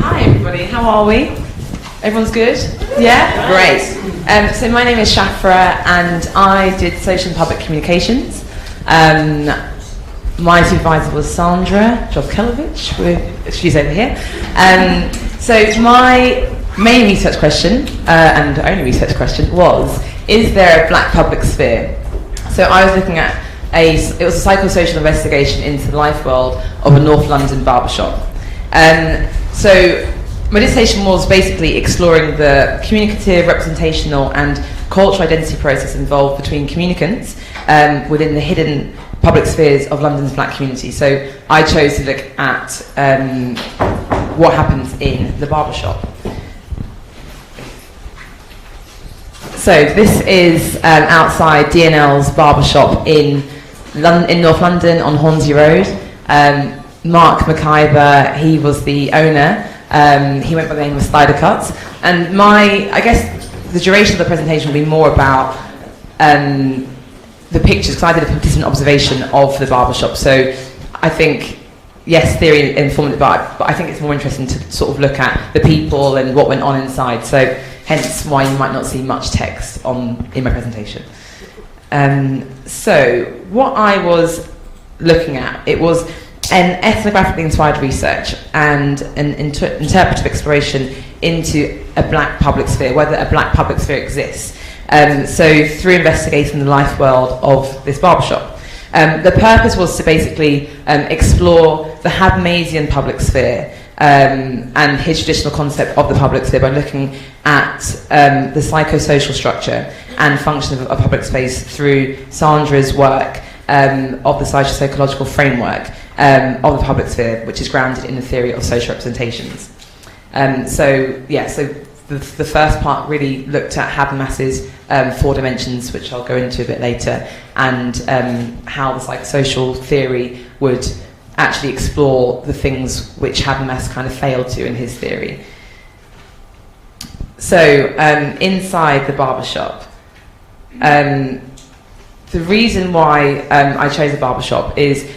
Hi everybody, how are we? Everyone's good? Yeah? Great. So my name is Shaffra and I did social and public communications. My supervisor was Sandra Jovkelovich, she's over here. So my main research question, and only research question, was, is there a black public sphere? So I was looking at it was a psychosocial investigation into the life world of a North London barbershop. So my dissertation was basically exploring the communicative, representational and cultural identity process involved between communicants within the hidden public spheres of London's black community. So I chose to look at what happens in the barbershop. So this is outside DNL's barbershop in North London on Hornsey Road. Mark McIver, he was the owner. He went by the name of Slider Cuts. And I guess the duration of the presentation will be more about the pictures, because I did a participant observation of the barbershop. So I think, yes, theory informed, but I think it's more interesting to sort of look at the people and what went on inside. So hence why you might not see much text in my presentation. So what I was looking at, it was an ethnographically inspired research and an interpretive exploration into a black public sphere, whether a black public sphere exists. So through investigating the life world of this barbershop. The purpose was to basically explore the Habermasian public sphere and his traditional concept of the public sphere by looking at the psychosocial structure and function of public space through Sandra's work of the psychological framework of the public sphere, which is grounded in the theory of social representations. So the first part really looked at Habermas's 4 dimensions, which I'll go into a bit later, and how the psychosocial theory would actually explore the things which Habermas kind of failed to in his theory. So inside the barbershop, the reason why I chose a barbershop is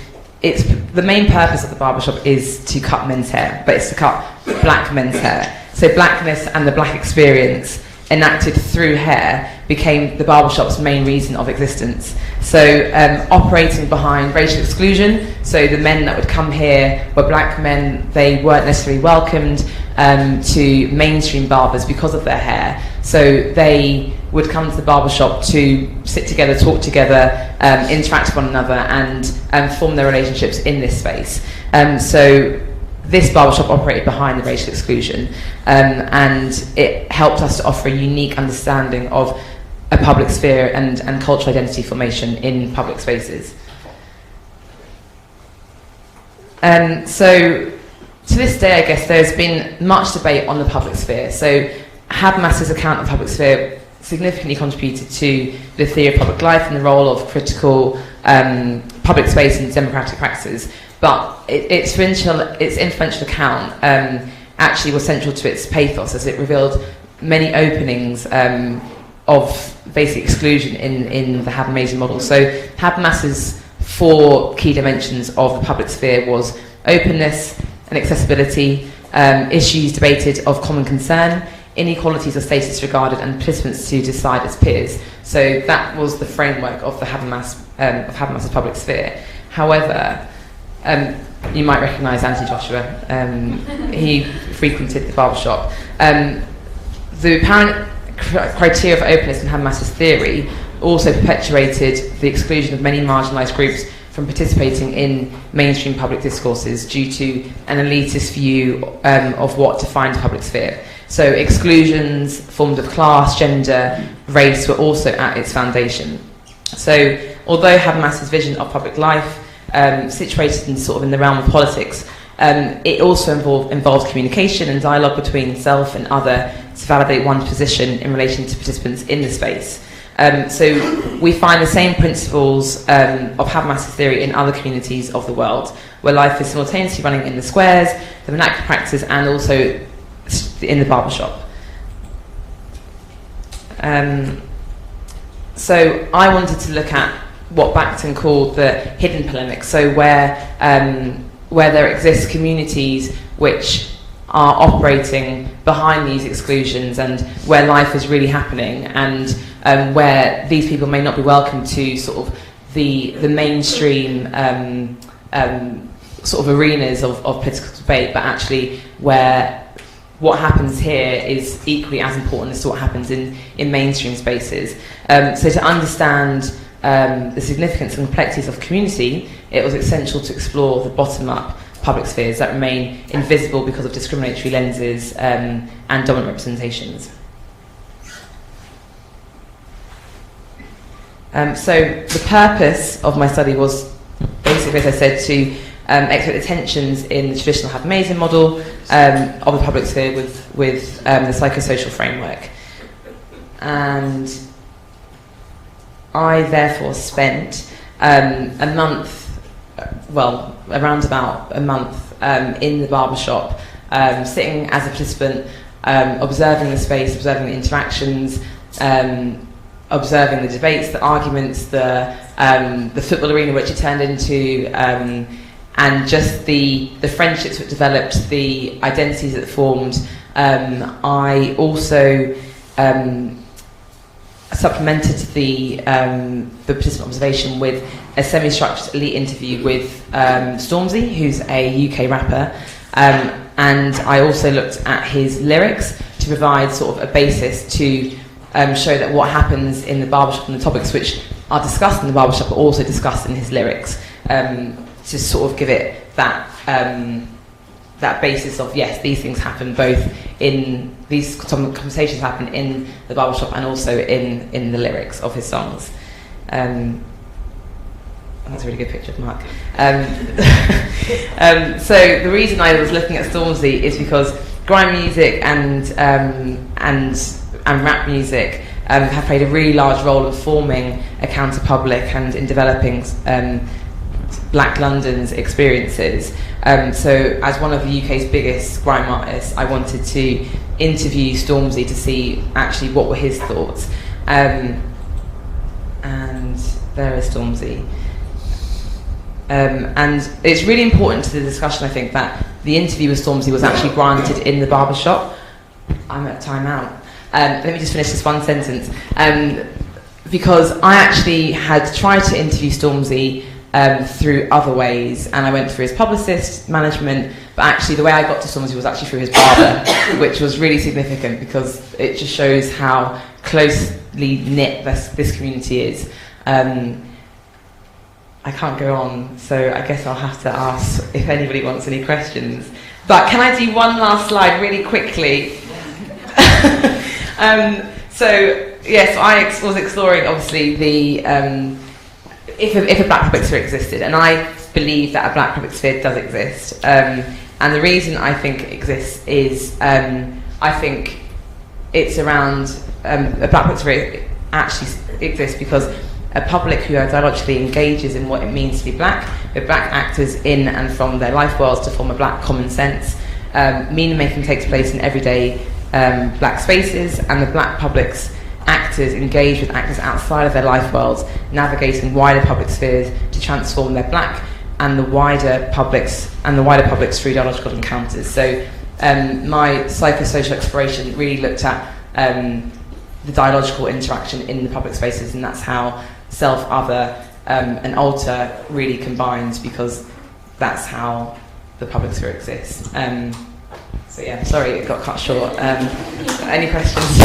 the main purpose of the barbershop is to cut men's hair, but it's to cut black men's hair. So blackness and the black experience enacted through hair became the barbershop's main reason of existence. So operating behind racial exclusion, so the men that would come here were black men, they weren't necessarily welcomed to mainstream barbers because of their hair. So they would come to the barbershop to sit together, talk together, interact with one another and form their relationships in this space. So this barbershop operated behind the racial exclusion, and it helped us to offer a unique understanding of a public sphere and cultural identity formation in public spaces. So to this day, I guess there's been much debate on the public sphere. So Habermas's account of the public sphere significantly contributed to the theory of public life and the role of critical public space and democratic practices. But its influential account actually was central to its pathos, as it revealed many openings of basic exclusion in the Habermasian model. So Habermas's 4 key dimensions of the public sphere was openness and accessibility, issues debated of common concern, inequalities of status regarded, and participants to decide as peers. So that was the framework of the Habermas's public sphere. However, you might recognise Anthony Joshua. He frequented the barbershop. The apparent criteria for openness in Habermas's theory also perpetuated the exclusion of many marginalised groups from participating in mainstream public discourses due to an elitist view of what defines public sphere. So exclusions formed of class, gender, race were also at its foundation. So although Habermas's vision of public life situated in the realm of politics, it also involves communication and dialogue between self and other to validate one's position in relation to participants in the space. So we find the same principles of Habermas's theory in other communities of the world, where life is simultaneously running in the squares, the vernacular practices, and also in the barbershop. So I wanted to look at what Bakhtin called the hidden polemics, so where there exist communities which are operating behind these exclusions and where life is really happening, and where these people may not be welcome to sort of the mainstream sort of arenas of political debate, but actually where what happens here is equally as important as to what happens in mainstream spaces. So to understand the significance and complexities of community, it was essential to explore the bottom-up public spheres that remain invisible because of discriminatory lenses and dominant representations. So the purpose of my study was basically, as I said, to explore the tensions in the traditional Habermasian model of the public sphere with the psychosocial framework. And I therefore spent a month, well, around about a month in the barbershop, sitting as a participant, observing the space, observing the interactions, observing the debates, the arguments, the football arena which it turned into, and just the friendships that developed, the identities that formed. I also supplemented the participant observation with a semi-structured elite interview with Stormzy, who's a UK rapper, and I also looked at his lyrics to provide sort of a basis to show that what happens in the barbershop and the topics which are discussed in the barbershop are also discussed in his lyrics, to sort of give it that that basis of, yes, these things happen both in these conversations happen in the barbershop and also in the lyrics of his songs. That's a really good picture of Mark. So the reason I was looking at Stormzy is because grime music and rap music have played a really large role in forming a counter-public and in developing Black London's experiences. So as one of the UK's biggest grime artists, I wanted to interview Stormzy to see actually what were his thoughts. And there is Stormzy. And it's really important to the discussion, I think, that the interview with Stormzy was actually granted in the barbershop. I'm at time out. Let me just finish this one sentence. Because I actually had tried to interview Stormzy through other ways, and I went through his publicist, management, but actually the way I got to Stormzy was actually through his barber, which was really significant because it just shows how closely knit this community is. I can't go on, so I guess I'll have to ask if anybody wants any questions. But can I do one last slide really quickly? So yes, I was exploring obviously the if a black public sphere existed, and I believe that a black public sphere does exist. And the reason I think it exists is I think it's around a black public sphere actually exists because a public who ideologically engages in what it means to be black, with black actors in and from their life worlds to form a black common sense. Meaning making takes place in everyday black spaces, and the black public's actors engage with actors outside of their life worlds, navigating wider public spheres to transform their black and the wider publics through ideological encounters. So my psychosocial exploration really looked at the dialogical interaction in the public spaces, and that's how self, other, and alter really combines, because that's how the public sphere exists. So yeah, sorry it got cut short. Any questions?